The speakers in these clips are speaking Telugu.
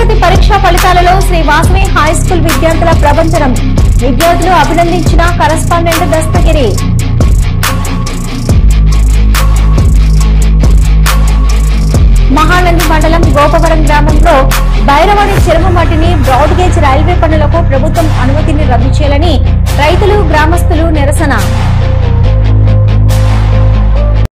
తరగతి పరీక్షా ఫలితాలలో శ్రీ వాసవి హై స్కూల్ విద్యార్థుల ప్రపంచనం. విద్యార్థులు అభినందించిన కరెస్పాండెంట్ దస్తగిరి. మహానంది మండలం గోపవరం గ్రామంలో భైరవాడి చెరువు మట్టిని బ్రాడ్ గేజ్ రైల్వే పనులకు ప్రభుత్వం అనుమతిని రద్దు చేయాలని రైతులు గ్రామస్తులు నిరసన.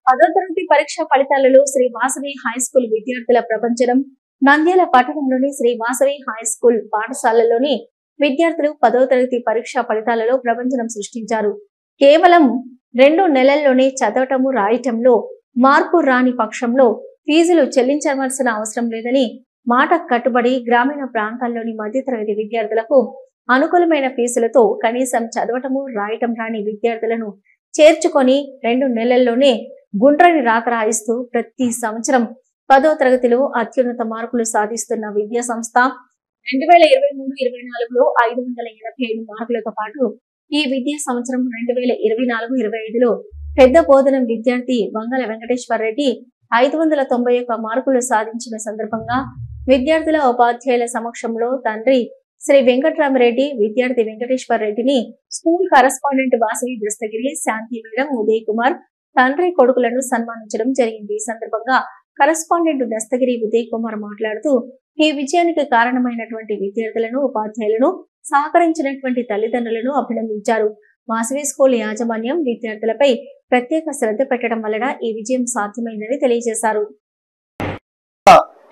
10వ తరగతి పరీక్షా ఫలితాలలో శ్రీ వాసవి హై స్కూల్ విద్యార్థుల ప్రపంచనం. నంద్యాల పట్టణంలోని శ్రీ వాసవి హై స్కూల్ పాఠశాలలోని విద్యార్థులు 10వ తరగతి పరీక్షా ఫలితాలలో ప్రపంచనం సృష్టించారు. కేవలం 2 నెలల్లోనే చదవటము రాయటంలో మార్పు రాని పక్షంలో ఫీజులు చెల్లించవలసిన అవసరం లేదని మాట కట్టుబడి గ్రామీణ ప్రాంతాల్లోని మధ్యతరగతి విద్యార్థులకు అనుకూలమైన ఫీజులతో కనీసం చదవటము రాయటం రాని విద్యార్థులను చేర్చుకొని 2 నెలల్లోనే గుండ్రని రాత రాయిస్తూ ప్రతి సంవత్సరం 10వ తరగతిలో అత్యున్నత మార్కులు సాధిస్తున్న విద్యా సంస్థ 2023-24లో 585 మార్కులతో పాటు ఈ విద్యా సంవత్సరం 2024-25లో పెద్ద బోధనం విద్యార్థి వంగల వెంకటేశ్వర రెడ్డి 591 మార్కులు సాధించిన సందర్భంగా విద్యార్థుల ఉపాధ్యాయుల సమక్షంలో తండ్రి శ్రీ వెంకటరామరెడ్డి, విద్యార్థి వెంకటేశ్వర రెడ్డిని స్కూల్ కరెస్పాండెంట్ వాసవి దస్తగిరి, శాంతి మేడం, ఉదయ్ కుమార్ తండ్రి కొడుకులను సన్మానించడం జరిగింది. ఈ సందర్భంగా కరెస్పాండెంట్ దస్తగిరి ఉదయ్ కుమార్ మాట్లాడుతూ ఈ విజయానికి కారణమైనటువంటి విద్యార్థులను, ఉపాధ్యాయులను, సహకరించినటువంటి తల్లిదండ్రులను అభినందించారు. వాసవి స్కూల్ యాజమాన్యం విద్యార్థులపై ప్రత్యేక శ్రద్ధ పెట్టడం వలన ఈ విజయం సాధ్యమైందని తెలియజేశారు.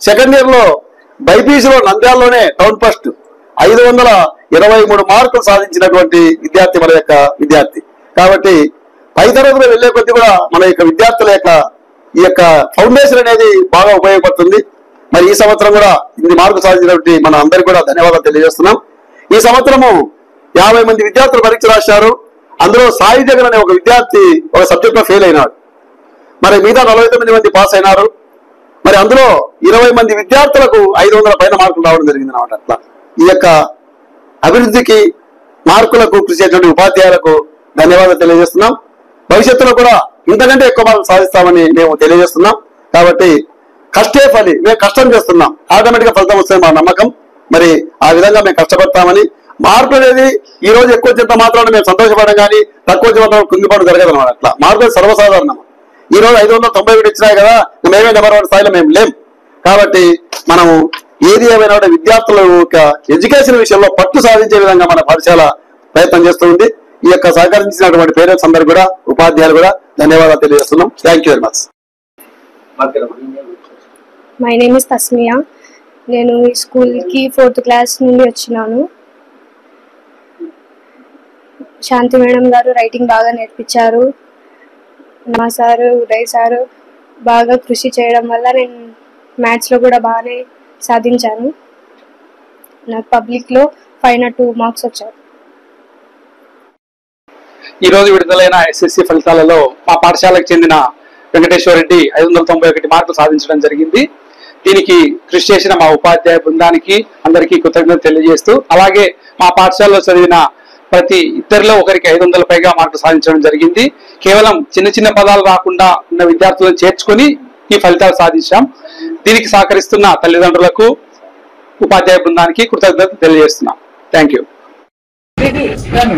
సెకండ్ ఇయర్ లో బైపీసీ లో నంద్యాలలోనే టౌన్ ఫస్ట్ 523 మార్కులు సాధించినటువంటి విద్యార్థి మన యొక్క విద్యార్థి. కాబట్టి పై తరగతిలో వెళ్లే కొద్ది కూడా మన యొక్క విద్యార్థుల యొక్క ఈ యొక్క ఫౌండేషన్ అనేది బాగా ఉపయోగపడుతుంది. మరి ఈ సంవత్సరం కూడా ఇన్ని మార్కులు సాధించినటువంటి మన అందరికీ కూడా ధన్యవాదాలు తెలియజేస్తున్నాం. ఈ సంవత్సరము 50 మంది విద్యార్థులు పరీక్ష రాశారు. అందులో సాయి జగన్ అనే ఒక విద్యార్థి ఒక సబ్జెక్ట్ లో ఫెయిల్ అయినాడు. మరి మిగతా 49 మంది పాస్ అయినారు. మరి అందులో 20 మంది విద్యార్థులకు 500 పైన మార్కులు రావడం జరిగింది అన్నమాట. అట్లా ఈ యొక్క అభివృద్ధికి మార్కులకు కృషి చేసినటువంటి ఉపాధ్యాయులకు ధన్యవాదాలు తెలియజేస్తున్నాం. భవిష్యత్తులో కూడా ఇంతకంటే ఎక్కువ మార్కులు సాధిస్తామని మేము తెలియజేస్తున్నాం. కాబట్టి కష్టే ఫలి, మేము కష్టం చేస్తున్నాం, ఆటోమేటిక్ గా ఫలితం వస్తుంది మా నమ్మకం. మరి ఆ విధంగా మేము కష్టపడతామని, మార్పు అనేది ఈ రోజు ఎక్కువ వచ్చినంత మాత్రాన్ని మేము సంతోషపడడం కానీ తక్కువ వచ్చిన మాత్రం కుంగిపడడం జరగదు అన్నమాట. అట్లా మార్పు సర్వసాధారణం. ఈ రోజు 591 ఇచ్చినాయి కదా, మేమే నెంబర్ 1 స్థాయిలో మేము లేం. కాబట్టి మనము ఏది ఏమైనా విద్యార్థుల యొక్క ఎడ్యుకేషన్ విషయంలో పట్టు సాధించే విధంగా మన పాఠశాల ప్రయత్నం చేస్తుంది. ఈ యొక్క సహకరించినటువంటి పేరెంట్స్ అందరూ కూడా, ఉపాధ్యాయులు కూడా ధన్యవాదాలు తెలియజేస్తున్నాం. Thank you very much. My name is Tasmiya. నేను ఈ స్కూల్కి 4th క్లాస్ నుండి వచ్చినాను. శాంతి మేడం గారు రైటింగ్ బాగా నేర్పించారు. మా సారు ఉదయ్ సారు బాగా కృషి చేయడం వల్ల నేను మ్యాథ్స్లో కూడా బాగానే సాధించాను. నాకు పబ్లిక్లో 502 మార్క్స్ వచ్చాయి. ఈరోజు విడుదలైన ఎస్ఎస్సి ఫలితాలలో మా పాఠశాలకు చెందిన వెంకటేశ్వర రెడ్డి 591 మార్కులు సాధించడం జరిగింది. దీనికి కృషి చేసిన మా ఉపాధ్యాయ బృందానికి అందరికీ కృతజ్ఞతలు తెలియజేస్తూ, అలాగే మా పాఠశాలలో చదివిన ప్రతి ఇద్దరిలో ఒకరికి 500 పైగా మార్కులు సాధించడం జరిగింది. కేవలం చిన్న చిన్న పదాలు రాకుండా ఉన్న విద్యార్థులను చేర్చుకొని ఈ ఫలితాలు సాధించాం. దీనికి సహకరిస్తున్న తల్లిదండ్రులకు, ఉపాధ్యాయ బృందానికి కృతజ్ఞతలు తెలియజేస్తున్నాం. Thank you. మేడం